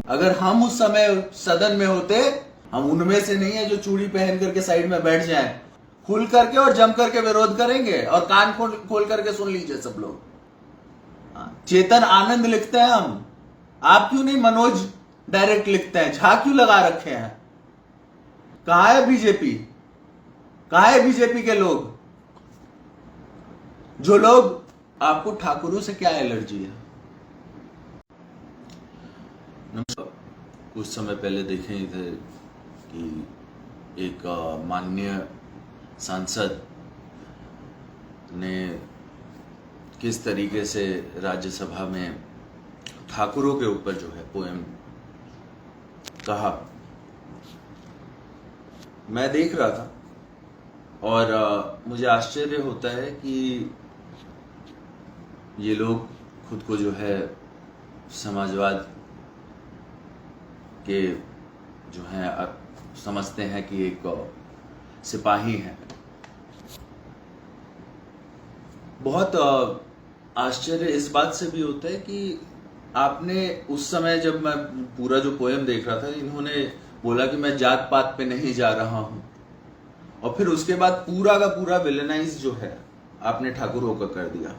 अगर हम उस समय सदन में होते, हम उनमें से नहीं है जो चूड़ी पहन करके साइड में बैठ जाएं, खुल करके और जम करके विरोध करेंगे और कान खोल करके सुन लीजिए सब लोग। चेतन आनंद लिखते हैं हम, आप क्यों नहीं मनोज डायरेक्ट लिखते हैं? झा क्यों लगा रखे हैं? कहां है बीजेपी? कहां है बीजेपी के लोग? जो लोग, आपको ठाकुरों से क्या एलर्जी है? कुछ समय पहले देखे ही थे कि एक माननीय सांसद ने किस तरीके से राज्यसभा में ठाकुरों के ऊपर जो है पोएम कहा। मैं देख रहा था और मुझे आश्चर्य होता है कि ये लोग खुद को जो है समाजवाद के जो है समझते हैं कि एक सिपाही हैं। बहुत आश्चर्य इस बात से भी होता है कि आपने उस समय, जब मैं पूरा जो पोएम देख रहा था, इन्होंने बोला कि मैं जात पात पे नहीं जा रहा हूं, और फिर उसके बाद पूरा का पूरा विलेनाइज जो है आपने ठाकुरों का कर दिया।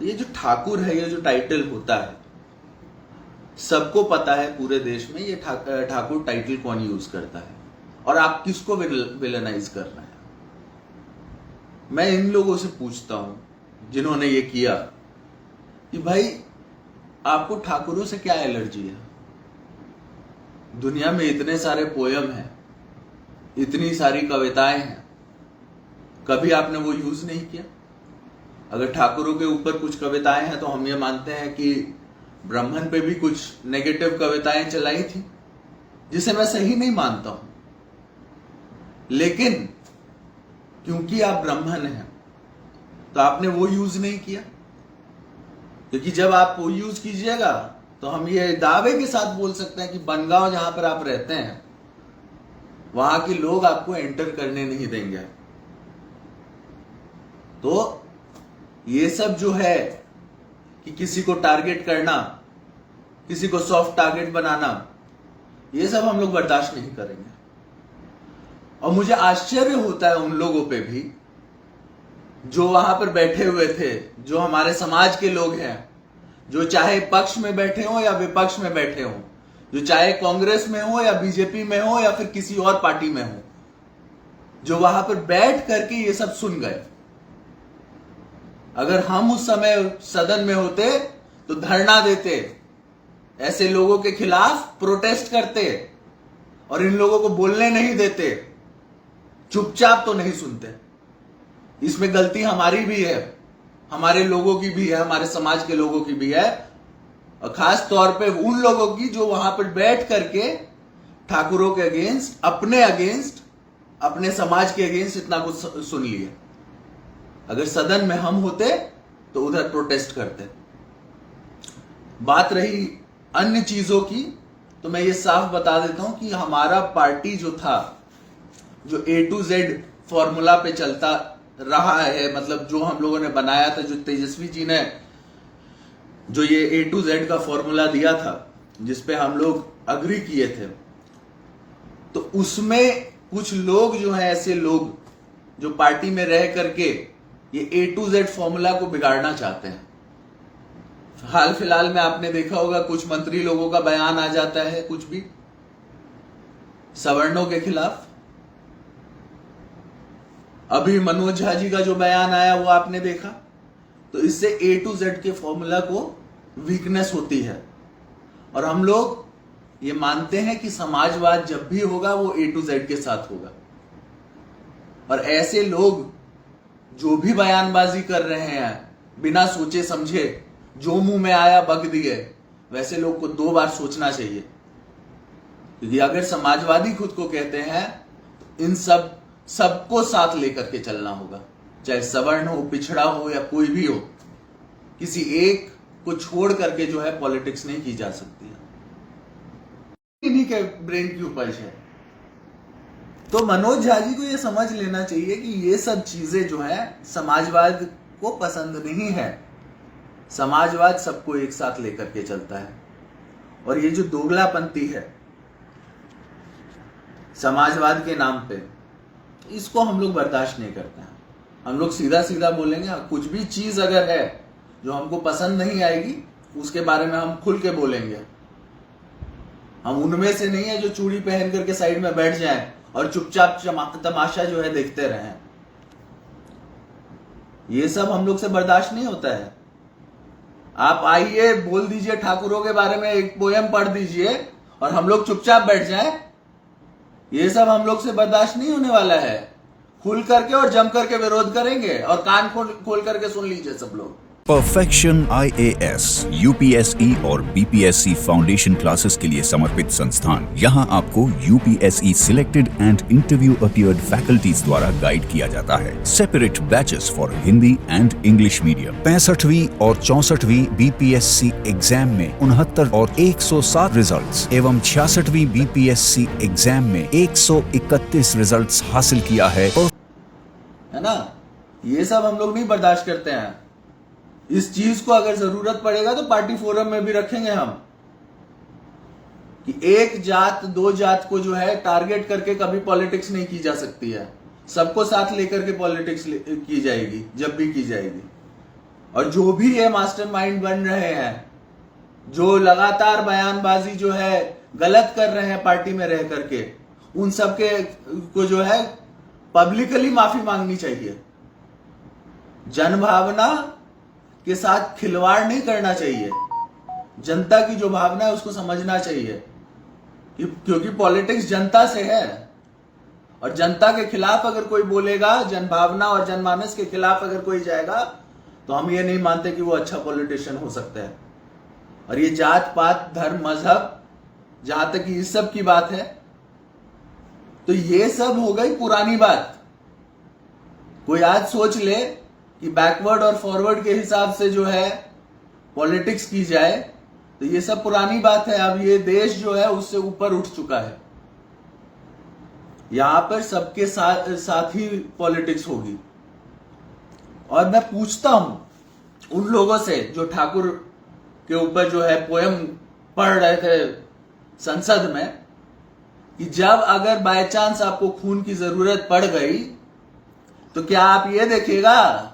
ये जो ठाकुर है, ये जो टाइटल होता है, सबको पता है पूरे देश में ये ठाकुर टाइटल कौन यूज करता है और आप किसको विलेनाइज कर रहे हैं। मैं इन लोगों से पूछता हूं जिन्होंने ये किया कि भाई आपको ठाकुरों से क्या एलर्जी है? दुनिया में इतने सारे पोयम हैं, इतनी सारी कविताएं हैं, कभी आपने वो यूज नहीं किया? अगर ठाकुरों के ऊपर कुछ कविताएं हैं तो हम ये मानते हैं कि ब्राह्मण पे भी कुछ नेगेटिव कविताएं चलाई थी, जिसे मैं सही नहीं मानता हूं, लेकिन क्योंकि आप ब्राह्मण हैं तो आपने वो यूज नहीं किया। क्योंकि जब आप वो यूज कीजिएगा तो हम ये दावे के साथ बोल सकते हैं कि बनगांव जहां पर आप रहते हैं वहां के लोग आपको एंटर करने नहीं देंगे। तो ये सब जो है कि किसी को टारगेट करना, किसी को सॉफ्ट टारगेट बनाना, ये सब हम लोग बर्दाश्त नहीं करेंगे। और मुझे आश्चर्य होता है उन लोगों पे भी जो वहां पर बैठे हुए थे, जो हमारे समाज के लोग हैं, जो चाहे पक्ष में बैठे हो या विपक्ष में बैठे हो, जो चाहे कांग्रेस में हो या बीजेपी में हो या फिर किसी और पार्टी में हो, जो वहां पर बैठ करके ये सब सुन गए। अगर हम उस समय सदन में होते तो धरना देते, ऐसे लोगों के खिलाफ प्रोटेस्ट करते और इन लोगों को बोलने नहीं देते, चुपचाप तो नहीं सुनते। इसमें गलती हमारी भी है, हमारे लोगों की भी है, हमारे समाज के लोगों की भी है, और खास तौर पे उन लोगों की जो वहां पर बैठ करके ठाकुरों के अगेंस्ट, अपने समाज के अगेंस्ट इतना कुछ सुन लिया। अगर सदन में हम होते तो उधर प्रोटेस्ट करते। बात रही अन्य चीजों की, तो मैं ये साफ बता देता हूं कि हमारा पार्टी जो था, जो A to Z फॉर्मूला पे चलता रहा है, मतलब जो हम लोगों ने बनाया था, जो तेजस्वी जी ने जो ये A to Z का फॉर्मूला दिया था, जिसपे हम लोग अग्री किए थे, तो उसमें कुछ लोग जो है, ऐसे लोग जो पार्टी में रह करके ये A to Z फॉर्मूला को बिगाड़ना चाहते हैं। हाल फिलहाल में आपने देखा होगा कुछ मंत्री लोगों का बयान आ जाता है, कुछ भी सवर्णों के खिलाफ। अभी मनोज झा जी का जो बयान आया वो आपने देखा। तो इससे A to Z के फॉर्मूला को वीकनेस होती है, और हम लोग ये मानते हैं कि समाजवाद जब भी होगा वो A to Z के साथ होगा। और ऐसे लोग जो भी बयानबाजी कर रहे हैं बिना सोचे समझे, जो मुंह में आया बक दिए, वैसे लोग को 2 बार सोचना चाहिए। क्योंकि अगर समाजवादी खुद को कहते हैं तो इन सबको साथ लेकर के चलना होगा, चाहे सवर्ण हो, पिछड़ा हो या कोई भी हो। किसी एक को छोड़ करके जो है पॉलिटिक्स नहीं की जा सकती है। इन्हीं के ब्रेन की उपज है। तो मनोज झा जी को ये समझ लेना चाहिए कि ये सब चीजें जो है समाजवाद को पसंद नहीं है। समाजवाद सबको एक साथ लेकर के चलता है, और ये जो दोगलापंथी है समाजवाद के नाम पे, इसको हम लोग बर्दाश्त नहीं करते हैं। हम लोग सीधा सीधा बोलेंगे, कुछ भी चीज अगर है जो हमको पसंद नहीं आएगी उसके बारे में हम खुल के बोलेंगे। हम उनमें से नहीं है जो चूड़ी पहन करके साइड में बैठ जाएं और चुपचाप तमाशा जो है देखते रहें। ये सब हम लोग से बर्दाश्त नहीं होता है। आप आइए, बोल दीजिए ठाकुरों के बारे में एक पोयम पढ़ दीजिए और हम लोग चुपचाप बैठ जाएं, ये सब हम लोग से बर्दाश्त नहीं होने वाला है। खुल करके और जम करके विरोध करेंगे और कान खोल करके सुन लीजिए सब लोग। परफेक्शन IAS, UPSE और BPSC फाउंडेशन क्लासेस के लिए समर्पित संस्थान। यहाँ आपको UPSE selected and interview appeared faculties द्वारा गाइड किया जाता है। Separate batches for Hindi and English medium. 65वीं और 64वीं BPSC एग्जाम में 69 और 107 रिजल्ट्स एवं 66वीं BPSC एग्जाम में 131 रिजल्ट्स हासिल किया है ना। ये सब हम लोग नहीं बर्दाश्त करते हैं। इस चीज को अगर जरूरत पड़ेगा तो पार्टी फोरम में भी रखेंगे हम, कि एक जात दो जात को जो है टारगेट करके कभी पॉलिटिक्स नहीं की जा सकती है। सबको साथ लेकर के पॉलिटिक्स की जाएगी जब भी की जाएगी। और जो भी ये मास्टरमाइंड बन रहे हैं, जो लगातार बयानबाजी जो है गलत कर रहे हैं पार्टी में रह करके, उन सबके को जो है पब्लिकली माफी मांगनी चाहिए। जनभावना के साथ खिलवाड़ नहीं करना चाहिए। जनता की जो भावना है उसको समझना चाहिए, क्योंकि पॉलिटिक्स जनता से है। और जनता के खिलाफ अगर कोई बोलेगा, जनभावना और जनमानस के खिलाफ अगर कोई जाएगा, तो हम ये नहीं मानते कि वो अच्छा पॉलिटिशियन हो सकता है। और ये जात पात धर्म मजहब, जहां तक कि इस सब की बात है, तो ये सब हो गई पुरानी बात। कोई आज सोच ले कि बैकवर्ड और फॉरवर्ड के हिसाब से जो है पॉलिटिक्स की जाए, तो ये सब पुरानी बात है। अब ये देश जो है उससे ऊपर उठ चुका है। यहां पर सबके साथ ही पॉलिटिक्स होगी। और मैं पूछता हूं उन लोगों से जो ठाकुर के ऊपर जो है पोयम पढ़ रहे थे संसद में, कि जब अगर बाय चांस आपको खून की जरूरत पड़ गई तो क्या आप ये देखेगा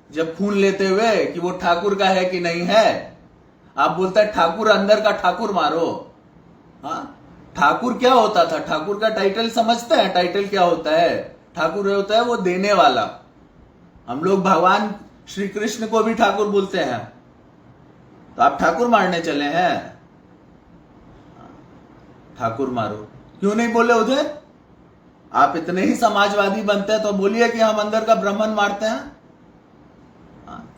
जब खून लेते हुए कि वो ठाकुर का है कि नहीं है? आप बोलते हैं ठाकुर अंदर का ठाकुर मारो। हाँ, ठाकुर क्या होता था? ठाकुर का टाइटल समझते हैं? टाइटल क्या होता है? ठाकुर होता है वो देने वाला। हम लोग भगवान श्री कृष्ण को भी ठाकुर बोलते हैं, तो आप ठाकुर मारने चले हैं? ठाकुर मारो क्यों नहीं बोले उधर? आप इतने ही समाजवादी बनते हैं तो बोलिए कि हम अंदर का ब्राह्मण मारते हैं।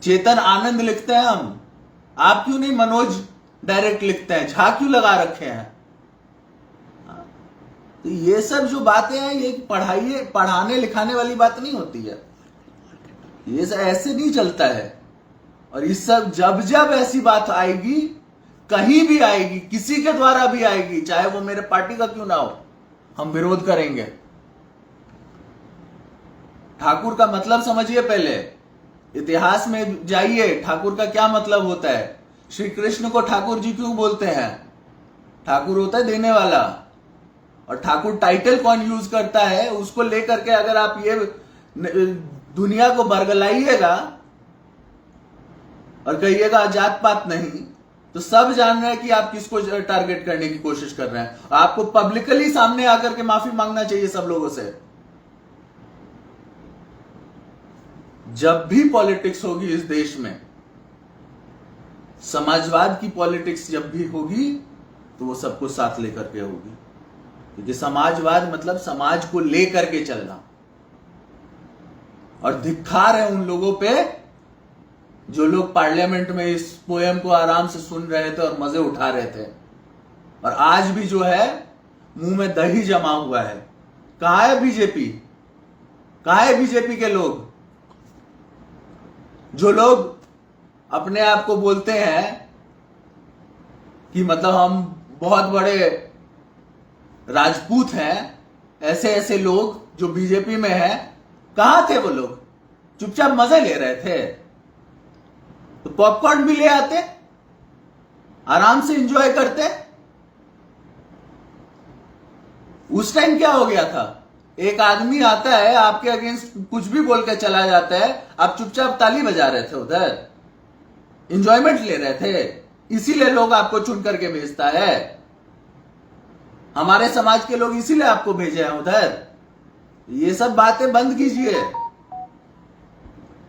चेतन आनंद लिखते हैं हम, आप क्यों नहीं मनोज डायरेक्ट लिखते हैं? झा क्यों लगा रखे हैं? तो ये सब जो बातें हैं, ये पढ़ाने लिखाने वाली बात नहीं होती है। ये सब ऐसे नहीं चलता है। और इस सब जब जब ऐसी बात आएगी, कहीं भी आएगी, किसी के द्वारा भी आएगी, चाहे वो मेरे पार्टी का क्यों ना हो, हम विरोध करेंगे। ठाकुर का मतलब समझिए पहले, इतिहास में जाइए, ठाकुर का क्या मतलब होता है। श्री कृष्ण को ठाकुर जी क्यों बोलते हैं? ठाकुर होता है देने वाला। और ठाकुर टाइटल कौन यूज करता है, उसको लेकर के अगर आप ये दुनिया को बरगलाइएगा और कहिएगा जात पात नहीं, तो सब जान रहे हैं कि आप किसको टारगेट करने की कोशिश कर रहे हैं। आपको पब्लिकली सामने आकर के माफी मांगना चाहिए सब लोगों से। जब भी पॉलिटिक्स होगी इस देश में, समाजवाद की पॉलिटिक्स जब भी होगी, तो वो सबको साथ लेकर के होगी। क्योंकि समाजवाद मतलब समाज को लेकर के चलना। और धिक्कार है उन लोगों पे जो लोग पार्लियामेंट में इस पोयम को आराम से सुन रहे थे और मजे उठा रहे थे, और आज भी जो है मुंह में दही जमा हुआ है। कहां है बीजेपी? कहां है बीजेपी के लोग? जो लोग अपने आप को बोलते हैं कि मतलब हम बहुत बड़े राजपूत हैं, ऐसे ऐसे लोग जो बीजेपी में हैं, कहां थे वो लोग? चुपचाप मजे ले रहे थे। तो पॉपकॉर्न भी ले आते, आराम से एंजॉय करते। उस टाइम क्या हो गया था, एक आदमी आता है आपके अगेंस्ट कुछ भी बोल के चला जाता है, आप चुपचाप ताली बजा रहे थे उधर, एंजॉयमेंट ले रहे थे, इसीलिए लोग आपको चुन करके भेजता है। हमारे समाज के लोग इसीलिए आपको भेजे हैं उधर। ये सब बातें बंद कीजिए।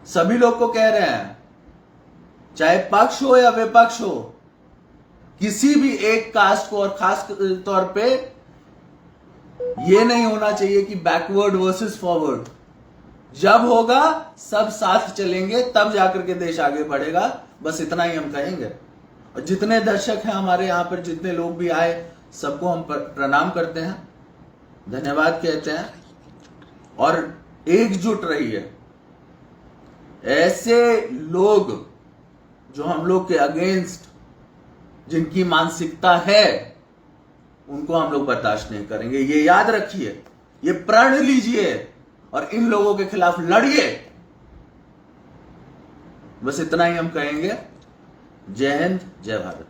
सभी लोग को कह रहे हैं, चाहे पक्ष हो या विपक्ष हो, किसी भी एक कास्ट को, और खास तौर पे ये नहीं होना चाहिए कि बैकवर्ड वर्सेस फॉरवर्ड। जब होगा सब साथ चलेंगे, तब जाकर के देश आगे बढ़ेगा। बस इतना ही हम कहेंगे। और जितने दर्शक हैं हमारे यहाँ पर, जितने लोग भी आए, सबको हम प्रणाम करते हैं, धन्यवाद कहते हैं। और एकजुट रहिए। ऐसे लोग जो हम लोग के अगेंस्ट, जिनकी मानसिकता है, उनको हम लोग बर्दाश्त नहीं करेंगे। ये याद रखिए, ये प्रण लीजिए और इन लोगों के खिलाफ लड़िए। बस इतना ही हम कहेंगे। जय हिंद, जय भारत।